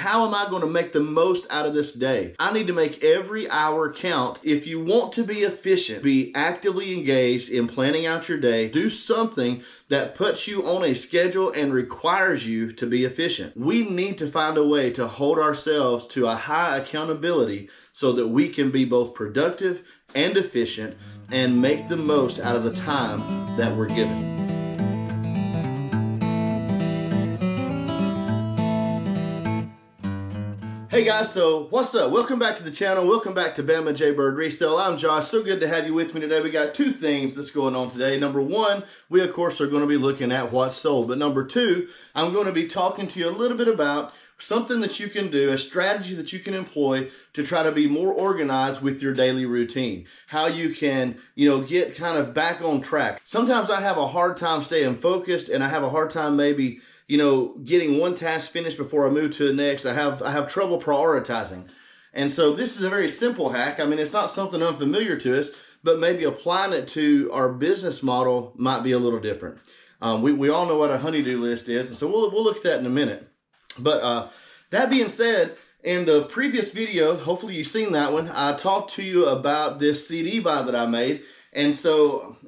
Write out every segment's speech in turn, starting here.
How am I going to make the most out of this day? I need to make every hour count. If you want to be efficient, be actively engaged in planning out your day, do something that puts you on a schedule and requires you to be efficient. We need to find a way to hold ourselves to a high accountability so that we can be both productive and efficient and make the most out of the time that we're given. Hey guys, so what's up? Welcome back to the channel. Welcome back to Bama, Jaybird, Resell. I'm Josh. So good to have you with me today. We got two things that's going on today. Number one, we of course are going to be looking at what's sold. But number two, I'm going to be talking to you a little bit about something that you can do, a strategy that you can employ to try to be more organized with your daily routine. How you can, get kind of back on track. Sometimes I have a hard time staying focused, and I have a hard time maybe getting one task finished before I move to the next. I have trouble prioritizing. And so this is a very simple hack. I mean, it's not something unfamiliar to us, but maybe applying it to our business model might be a little different. We all know what a honey-do list is, and so we'll look at that in a minute. But that being said, in the previous video, hopefully you've seen that one, I talked to you about this CD buy that I made. And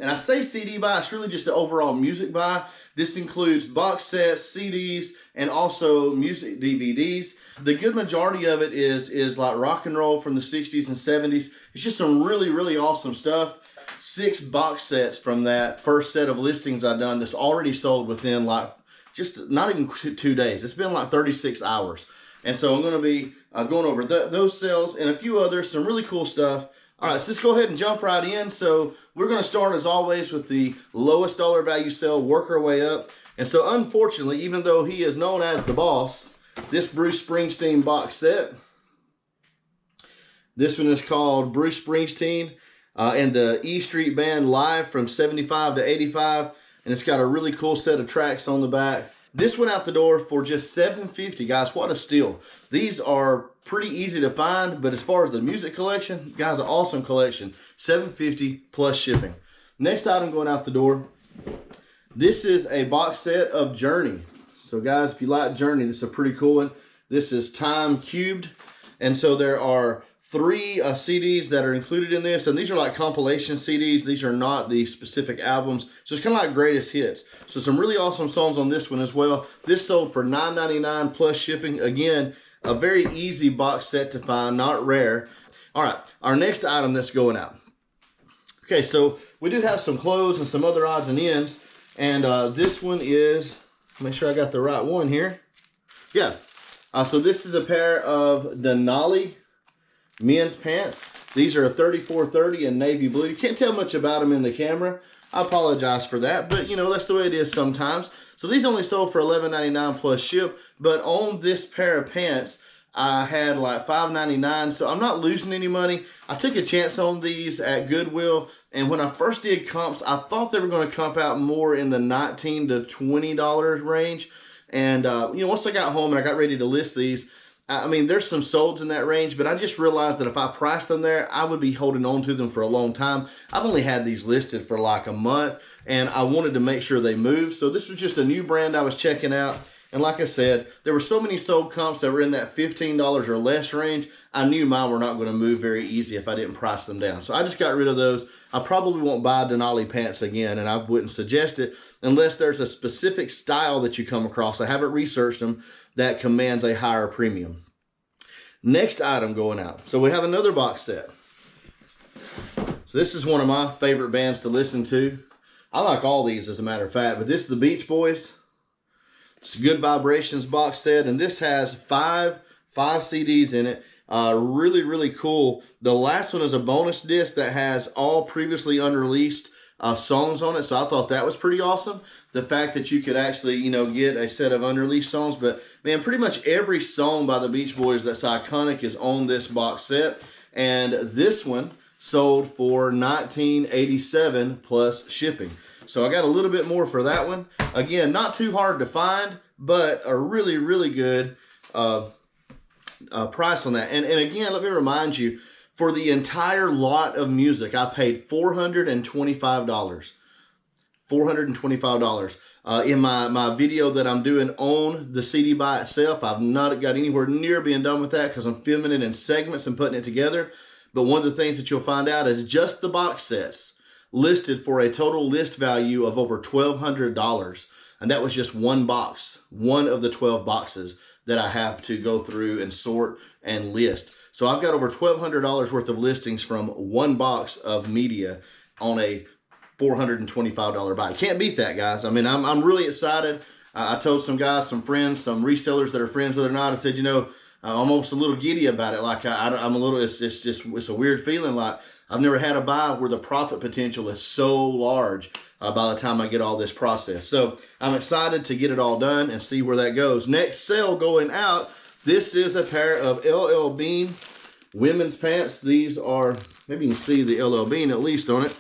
I say CD buy, it's really just an overall music buy. This includes box sets, CDs, and also music DVDs. The good majority of it is like rock and roll from the 60s and 70s. It's just some really, really awesome stuff. 6 box sets from that first set of listings I've done that's already sold within just not even 2 days. It's been like 36 hours. And so I'm going to be going over those sales and a few others, some really cool stuff. All right, so let's go ahead and jump right in. So we're going to start, as always, with the lowest dollar value sale, work our way up. And so unfortunately, even though he is known as the boss, this Bruce Springsteen box set, this one is called Bruce Springsteen and the E Street Band Live from 75 to 85. And it's got a really cool set of tracks on the back. This went out the door for just $7.50, guys. What a steal. These are pretty easy to find, but as far as the music collection, guys, an awesome collection. $7.50 plus shipping. Next item going out the door. This is a box set of Journey. So guys, if you like Journey, this is a pretty cool one. This is Time Cubed. And so there are 3 CDs that are included in this, and these are like compilation CDs. These are not the specific albums, so it's kind of like greatest hits. So some really awesome songs on this one as well. This sold for $9.99 plus shipping. Again, a very easy box set to find, not rare. All right, our next item that's going out. Okay, so we do have some clothes and some other odds and ends, and this one is, make sure I got the right one here. Yeah, so this is a pair of Denali men's pants. These are a 34-30 in navy blue. You can't tell much about them in the camera. I apologize for that, but that's the way it is sometimes. So these only sold for $11.99 plus ship, but on this pair of pants, I had like $5.99, so I'm not losing any money. I took a chance on these at Goodwill, and when I first did comps, I thought they were going to comp out more in the $19 to $20 range. And once I got home and I got ready to list these, I mean, there's some solds in that range, but I just realized that if I priced them there, I would be holding on to them for a long time. I've only had these listed for like a month, and I wanted to make sure they moved. So this was just a new brand I was checking out. And like I said, there were so many sold comps that were in that $15 or less range. I knew mine were not going to move very easy if I didn't price them down. So I just got rid of those. I probably won't buy Denali pants again, and I wouldn't suggest it unless there's a specific style that you come across. I haven't researched them that commands a higher premium. Next item going out. So we have another box set. So this is one of my favorite bands to listen to. I like all these as a matter of fact, but this is the Beach Boys. It's a Good Vibrations box set, and this has five CDs in it. Really, really cool. The last one is a bonus disc that has all previously unreleased songs on it, so I thought that was pretty awesome. The fact that you could actually, get a set of unreleased songs, but man, pretty much every song by the Beach Boys that's iconic is on this box set, and this one sold for $19.87 plus shipping. So I got a little bit more for that one. Again, not too hard to find, but a really, really good price on that. And again, let me remind you, for the entire lot of music, I paid $425. $425. In my video that I'm doing on the CD by itself, I've not got anywhere near being done with that because I'm filming it in segments and putting it together. But one of the things that you'll find out is just the box sets listed for a total list value of over $1,200. And that was just one box, one of the 12 boxes that I have to go through and sort and list. So I've got over $1,200 worth of listings from one box of media on a $425 buy. Can't beat that, guys. I mean, I'm really excited. I told some guys, some friends, some resellers that are friends the other night, I said, you know, I'm almost a little giddy about it. Like I'm a little, it's a weird feeling. Like I've never had a buy where the profit potential is so large by the time I get all this processed. So I'm excited to get it all done and see where that goes. Next sale going out. This is a pair of LL Bean women's pants. These are, maybe you can see the LL Bean at least on it.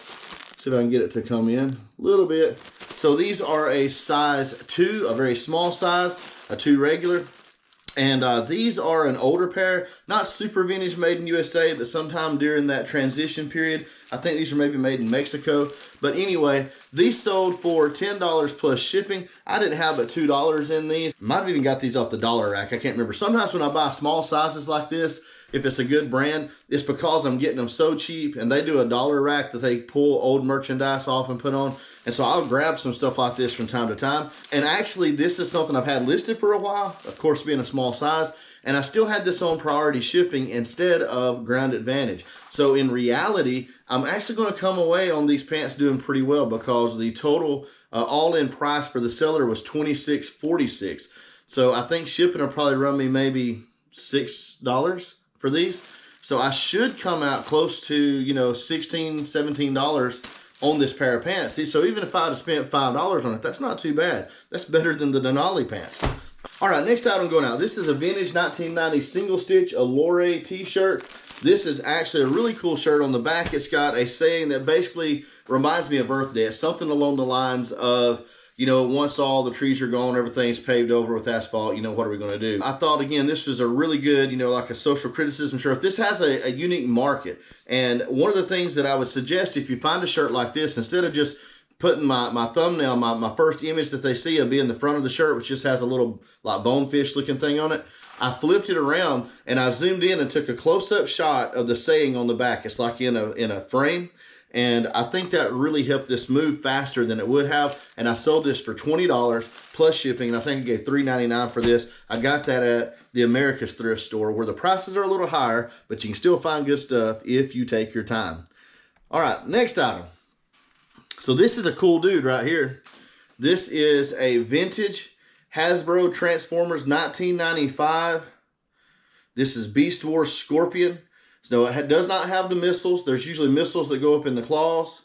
See if I can get it to come in a little bit. So these are a size 2, a very small size, a 2 regular. And these are an older pair, not super vintage, made in USA, but sometime during that transition period. I think these are maybe made in Mexico. But anyway, these sold for $10 plus shipping. I didn't have but $2 in these. Might have even got these off the dollar rack. I can't remember. Sometimes when I buy small sizes like this, if it's a good brand, it's because I'm getting them so cheap, and they do a dollar rack that they pull old merchandise off and put on. And so I'll grab some stuff like this from time to time. And actually, this is something I've had listed for a while, of course, being a small size. And I still had this on priority shipping instead of Ground Advantage. So in reality, I'm actually going to come away on these pants doing pretty well because the total all-in price for the seller was $26.46. So I think shipping will probably run me maybe $6 for these. So I should come out close to, you know, $16, $17 on this pair of pants. See, so even if I had spent $5 on it, that's not too bad. That's better than the Denali pants. All right, next item going out. This is a vintage 1990 single stitch Allure t-shirt. This is actually a really cool shirt. On the back, it's got a saying that basically reminds me of Earth Day. It's something along the lines of, you know, once all the trees are gone, everything's paved over with asphalt, you know, what are we going to do? I thought, again, this was a really good, you know, like a social criticism shirt. This has a unique market. And one of the things that I would suggest, if you find a shirt like this, instead of just putting my thumbnail, my first image that they see will be in the front of the shirt, which just has a little like bonefish looking thing on it. I flipped it around and I zoomed in and took a close-up shot of the saying on the back. It's like in a frame. And I think that really helped this move faster than it would have. And I sold this for $20 plus shipping. And I think I gave $3.99 for this. I got that at the America's Thrift Store, where the prices are a little higher, but you can still find good stuff if you take your time. All right, next item. So this is a cool dude right here. This is a vintage Hasbro Transformers 1995. This is Beast Wars Scorpion. So it does not have the missiles. There's usually missiles that go up in the claws.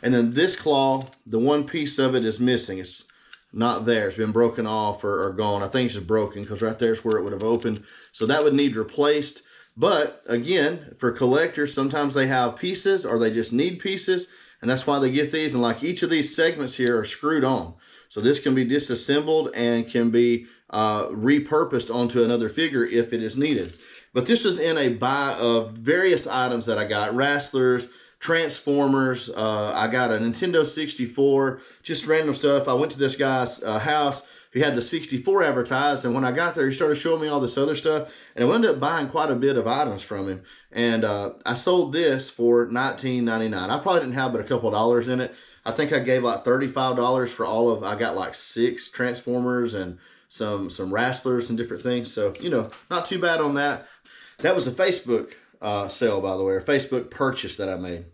And then this claw, the one piece of it is missing. It's not there. It's been broken off or gone. I think it's just broken because right there's where it would have opened. So that would need replaced. But again, for collectors, sometimes they have pieces or they just need pieces. And that's why they get these. And like each of these segments here are screwed on. So this can be disassembled and can be repurposed onto another figure if it is needed. But this was in a buy of various items that I got. Wrestlers, Transformers, I got a Nintendo 64, just random stuff. I went to this guy's house who had the 64 advertised, and when I got there, he started showing me all this other stuff, and I wound up buying quite a bit of items from him. And I sold this for $19.99. I probably didn't have but a couple dollars in it. I think I gave like $35 for all of, I got like 6 Transformers and some Wrestlers and different things. So, you know, not too bad on that. That was a Facebook sale, by the way, or Facebook purchase that I made.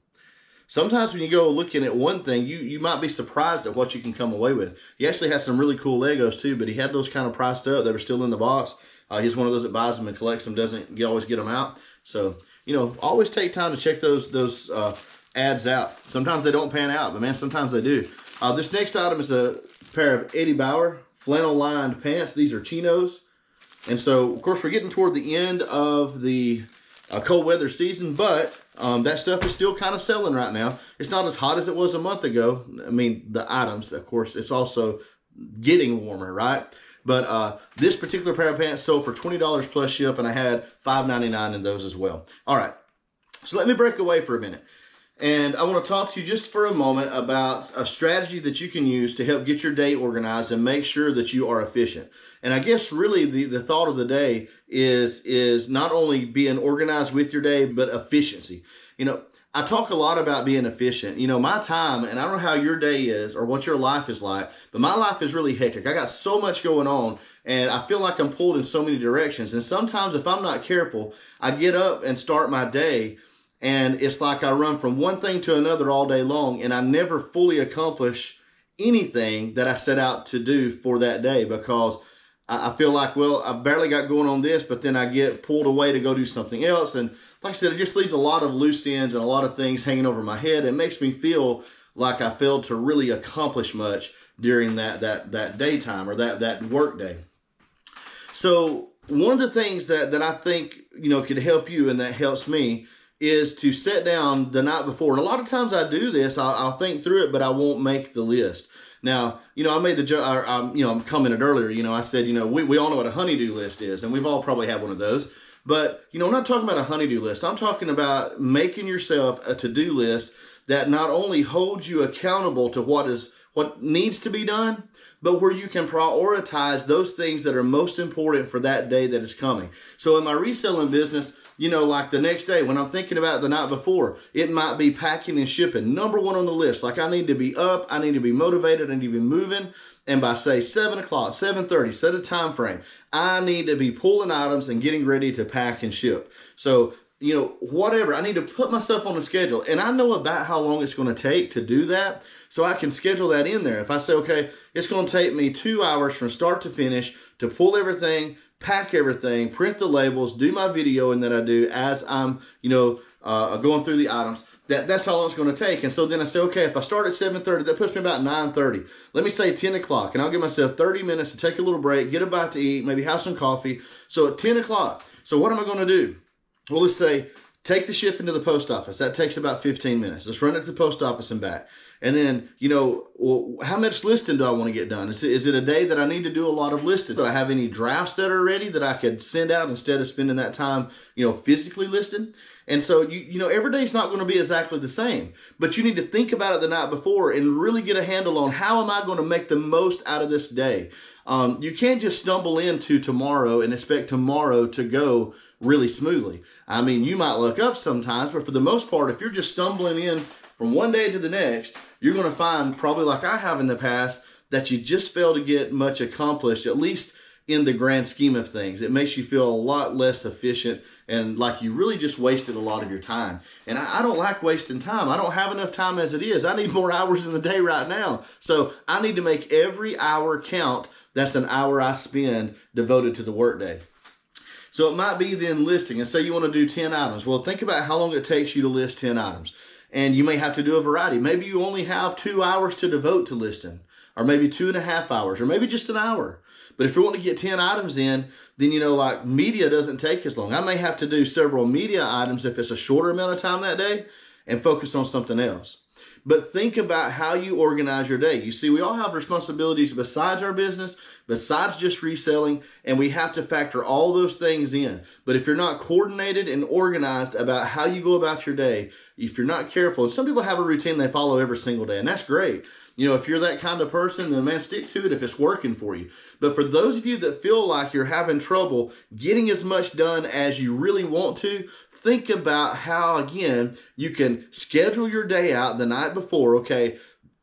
Sometimes when you go looking at one thing, you might be surprised at what you can come away with. He actually had some really cool Legos too, but he had those kind of priced up. They were still in the box. He's one of those that buys them and collects them, doesn't always get them out. So, you know, always take time to check those ads out. Sometimes they don't pan out, but man, sometimes they do. This next item is a pair of Eddie Bauer flannel lined pants. These are chinos. And so, of course, we're getting toward the end of the cold weather season, but that stuff is still kind of selling right now. It's not as hot as it was a month ago. I mean, the items, of course, it's also getting warmer, right? But this particular pair of pants sold for $20 plus ship, and I had $5.99 in those as well. All right, so let me break away for a minute. And I want to talk to you just for a moment about a strategy that you can use to help get your day organized and make sure that you are efficient. And I guess really the thought of the day is not only being organized with your day, but efficiency. You know, I talk a lot about being efficient. You know, my time, and I don't know how your day is or what your life is like, but my life is really hectic. I got so much going on, and I feel like I'm pulled in so many directions. And sometimes if I'm not careful, I get up and start my day, and it's like I run from one thing to another all day long, and I never fully accomplish anything that I set out to do for that day, because I feel like, well, I've barely got going on this, but then I get pulled away to go do something else. And like I said, it just leaves a lot of loose ends and a lot of things hanging over my head. It makes me feel like I failed to really accomplish much during that daytime or that work day. So one of the things that I think, you know, could help you and that helps me is to sit down the night before. And a lot of times I do this, I'll think through it, but I won't make the list. Now, you know, I made the joke, you know, I commented earlier, you know, I said, you know, we all know what a honey-do list is, and we've all probably had one of those. But, you know, I'm not talking about a honey-do list. I'm talking about making yourself a to-do list that not only holds you accountable to what needs to be done, but where you can prioritize those things that are most important for that day that is coming. So in my reselling business, you know, like the next day when I'm thinking about it the night before, it might be packing and shipping. Number one on the list. Like I need to be up, I need to be motivated, I need to be moving. And by say 7 o'clock, 7:30, set a time frame. I need to be pulling items and getting ready to pack and ship. So, you know, whatever, I need to put myself on a schedule. And I know about how long it's going to take to do that. So I can schedule that in there. If I say, okay, it's going to take me 2 hours from start to finish to pull everything, pack everything, print the labels, do my videoing that I do as I'm, you know, going through the items. That's how long it's going to take. And so then I say, okay, if I start at 7:30, that puts me about 9:30. Let me say 10 o'clock, and I'll give myself 30 minutes to take a little break, get a bite to eat, maybe have some coffee. So at 10 o'clock, so what am I going to do? Well, let's say take the shipping to the post office. That takes about 15 minutes. Let's run it to the post office and back. And then, you know, well, how much listing do I want to get done? Is it a day that I need to do a lot of listing? Do I have any drafts that are ready that I could send out instead of spending that time, you know, physically listing? And so, you know, every day is not going to be exactly the same, but you need to think about it the night before and really get a handle on how am I going to make the most out of this day. You can't just stumble into tomorrow and expect tomorrow to go really smoothly. I mean, you might look up sometimes, but for the most part, if you're just stumbling in from one day to the next, you're going to find, probably like I have in the past, that you just fail to get much accomplished, at least in the grand scheme of things. It makes you feel a lot less efficient and like you really just wasted a lot of your time. And I don't like wasting time. I don't have enough time as it is. I need more hours in the day right now. So I need to make every hour count. That's an hour I spend devoted to the workday. So it might be then listing, and say you want to do 10 items. Well, think about how long it takes you to list 10 items. And you may have to do a variety. Maybe you only have 2 hours to devote to listing, or maybe 2.5 hours, or maybe just an hour. But if you want to get 10 items in, then, you know, like media doesn't take as long. I may have to do several media items if it's a shorter amount of time that day and focus on something else. But think about how you organize your day. You see, we all have responsibilities besides our business, besides just reselling, and we have to factor all those things in. But if you're not coordinated and organized about how you go about your day, if you're not careful, and some people have a routine they follow every single day, and that's great. You know, if you're that kind of person, then man, stick to it if it's working for you. But for those of you that feel like you're having trouble getting as much done as you really want to, think about how, again, you can schedule your day out the night before, okay?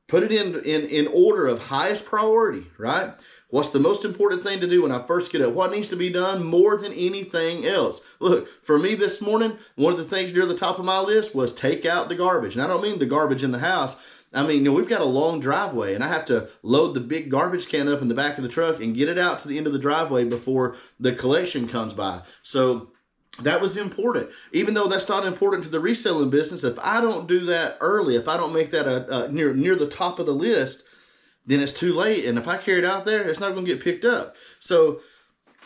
Put it in order of highest priority, right? What's the most important thing to do when I first get up? What needs to be done more than anything else? Look, for me this morning, one of the things near the top of my list was take out the garbage. And I don't mean the garbage in the house. I mean, you know, we've got a long driveway, and I have to load the big garbage can up in the back of the truck and get it out to the end of the driveway before the collection comes by. So that was important. Even though that's not important to the reselling business, if I don't do that early, if I don't make that near the top of the list, then it's too late. And if I carry it out there, it's not going to get picked up. So,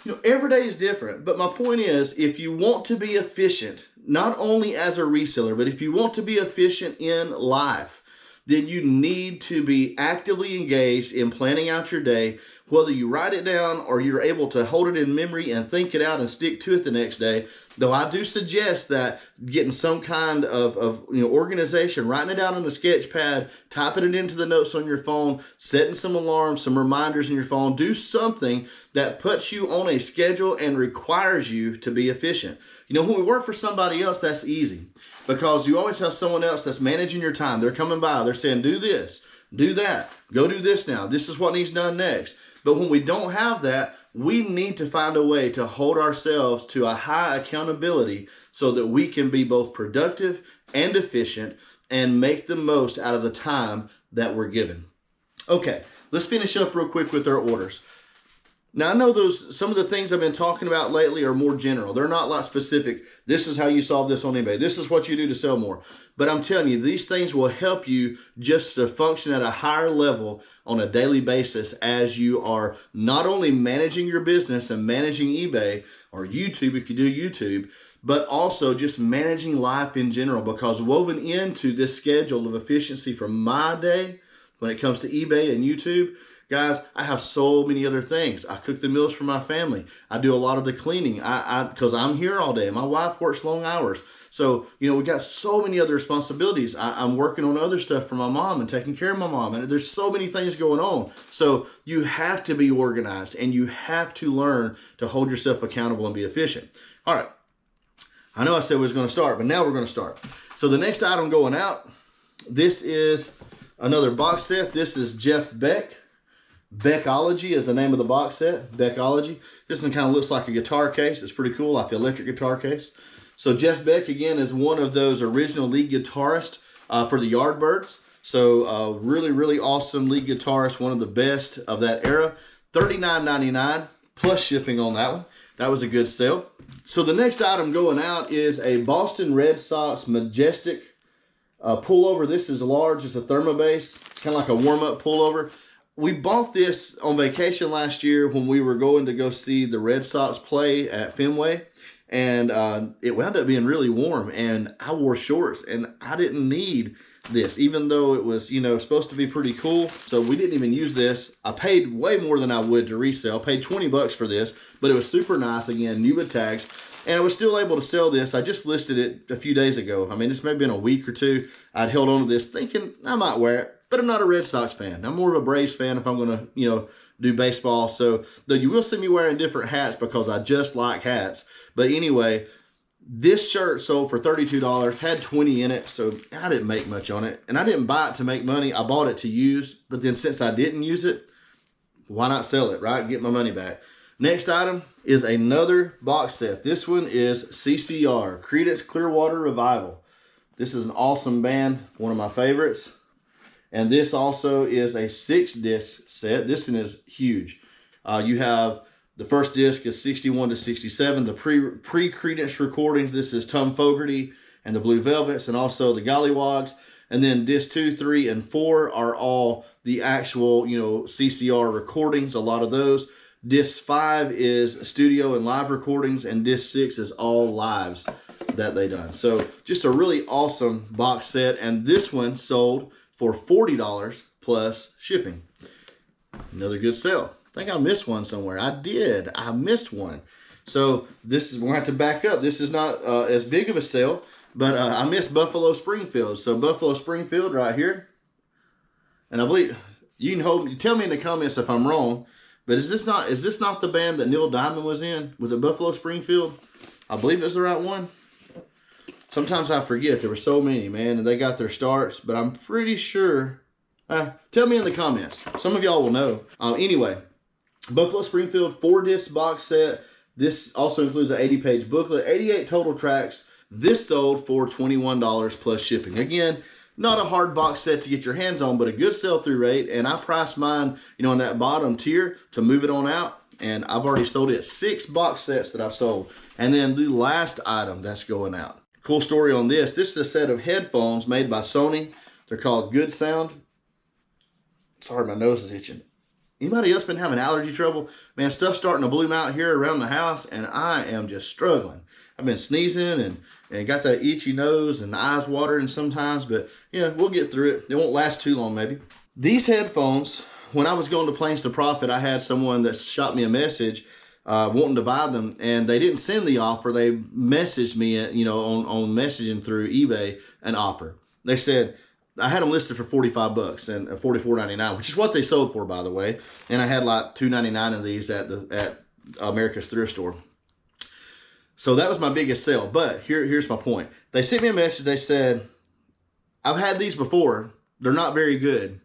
you know, every day is different. But my point is, if you want to be efficient, not only as a reseller, but if you want to be efficient in life, then you need to be actively engaged in planning out your day, whether you write it down or you're able to hold it in memory and think it out and stick to it the next day. Though I do suggest that getting some kind of organization, writing it down on a sketch pad, typing it into the notes on your phone, setting some alarms, some reminders in your phone, do something that puts you on a schedule and requires you to be efficient. When we work for somebody else, that's easy because you always have someone else that's managing your time. They're coming by, they're saying, do this, do that, go do this now. This is what needs done next. But when we don't have that, we need to find a way to hold ourselves to a high accountability so that we can be both productive and efficient and make the most out of the time that we're given. Okay, let's finish up real quick with our orders. Now, I know some of the things I've been talking about lately are more general. They're not like specific. This is how you solve this on eBay. This is what you do to sell more. But I'm telling you, these things will help you just to function at a higher level on a daily basis as you are not only managing your business and managing eBay or YouTube if you do YouTube, but also just managing life in general, because woven into this schedule of efficiency for my day when it comes to eBay and YouTube, guys, I have so many other things. I cook the meals for my family. I do a lot of the cleaning because I'm here all day. My wife works long hours. So, we got so many other responsibilities. I'm working on other stuff for my mom and taking care of my mom. And there's so many things going on. So you have to be organized and you have to learn to hold yourself accountable and be efficient. All right. I know I said we was going to start, but now we're going to start. So the next item going out, this is another box set. This is Jeff Beck. Beckology is the name of the box set. Beckology. This one kind of looks like a guitar case. It's pretty cool, like the electric guitar case. So Jeff Beck, again, is one of those original lead guitarists for the Yardbirds. So really, really awesome lead guitarist, one of the best of that era. $39.99 plus shipping on that one. That was a good sale. So the next item going out is a Boston Red Sox Majestic pullover. This is large. It's a thermobase. It's kind of like a warm-up pullover. We bought this on vacation last year when we were going to go see the Red Sox play at Fenway. And it wound up being really warm. And I wore shorts. And I didn't need this, even though it was, supposed to be pretty cool. So we didn't even use this. I paid way more than I would to resell. Paid 20 bucks for this. But it was super nice. Again, new with tags. And I was still able to sell this. I just listed it a few days ago. I mean, it's maybe been a week or two. I'd held on to this thinking I might wear it. But I'm not a Red Sox fan. I'm more of a Braves fan if I'm going to, do baseball. So, though you will see me wearing different hats because I just like hats. But anyway, this shirt sold for $32, had 20 in it. So, I didn't make much on it. And I didn't buy it to make money. I bought it to use. But then since I didn't use it, why not sell it, right? Get my money back. Next item is another box set. This one is CCR, Creedence Clearwater Revival. This is an awesome band, one of my favorites. And this also is a 6-disc set. This one is huge. You have the first disc is 61 to 67. The pre-Creedence recordings, this is Tom Fogerty and the Blue Velvets and also the Gollywogs. And then disc 2, 3, and 4 are all the actual, CCR recordings, a lot of those. Disc 5 is studio and live recordings, and disc 6 is all lives that they done. So just a really awesome box set. And this one sold for $40 plus shipping. Another good sale. I think I missed one somewhere. I did. I missed one. So this is, we'll have to back up. This is not as big of a sale, but I missed Buffalo Springfield. So Buffalo Springfield right here. And I believe you can tell me in the comments if I'm wrong, but is this not the band that Neil Diamond was in? Was it Buffalo Springfield? I believe it's the right one. Sometimes I forget. There were so many, man, and they got their starts, but I'm pretty sure. Tell me in the comments. Some of y'all will know. Anyway, Buffalo Springfield 4-disc box set. This also includes an 80-page booklet, 88 total tracks. This sold for $21 plus shipping. Again, not a hard box set to get your hands on, but a good sell-through rate. And I priced mine, in that bottom tier to move it on out. And I've already sold it. 6 box sets that I've sold. And then the last item that's going out. Cool story on this. This is a set of headphones made by Sony. They're called Good Sound. Sorry, my nose is itching. Anybody else been having allergy trouble? Man, stuff's starting to bloom out here around the house, and I am just struggling. I've been sneezing and got that itchy nose and eyes watering sometimes, but yeah, we'll get through it. It won't last too long, maybe. These headphones, when I was going to Planes to Profit, I had someone that shot me a message wanting to buy them, and they didn't send the offer. They messaged me, on messaging through eBay, an offer. They said, I had them listed for $45 and $44.99, which is what they sold for, by the way. And I had like $2.99 of these at America's Thrift Store. So that was my biggest sale. But here's my point. They sent me a message. They said, I've had these before. They're not very good.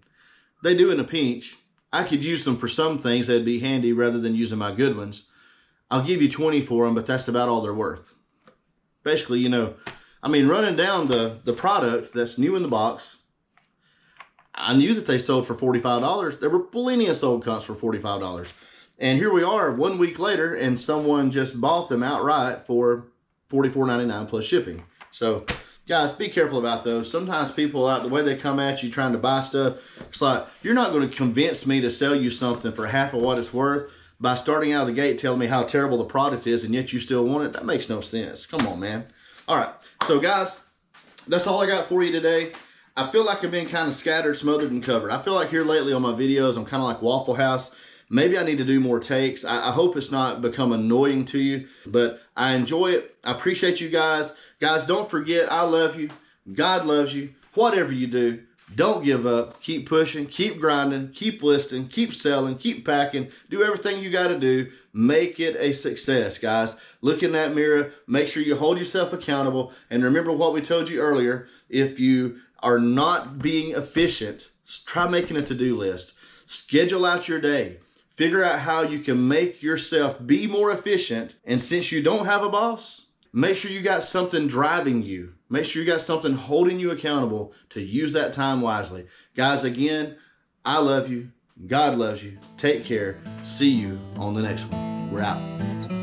They do in a pinch. I could use them for some things that'd be handy rather than using my good ones. I'll give you 20 for them, but that's about all they're worth. Basically, running down the product that's new in the box, I knew that they sold for $45. There were plenty of sold cunts for $45. And here we are 1 week later, and someone just bought them outright for $44.99 plus shipping. So, guys, be careful about those. Sometimes people, the way they come at you trying to buy stuff, it's like, you're not going to convince me to sell you something for half of what it's worth by starting out of the gate telling me how terrible the product is, and yet you still want it. That makes no sense. Come on, man. All right. So, guys, that's all I got for you today. I feel like I've been kind of scattered, smothered, and covered. I feel like here lately on my videos, I'm kind of like Waffle House. Maybe I need to do more takes. I hope it's not become annoying to you, but I enjoy it. I appreciate you guys. Guys, don't forget, I love you. God loves you. Whatever you do, don't give up. Keep pushing, keep grinding, keep listing, keep selling, keep packing. Do everything you got to do. Make it a success, guys. Look in that mirror. Make sure you hold yourself accountable. And remember what we told you earlier. If you are not being efficient, try making a to-do list. Schedule out your day. Figure out how you can make yourself be more efficient. And since you don't have a boss, make sure you got something driving you. Make sure you got something holding you accountable to use that time wisely. Guys, again, I love you. God loves you. Take care. See you on the next one. We're out.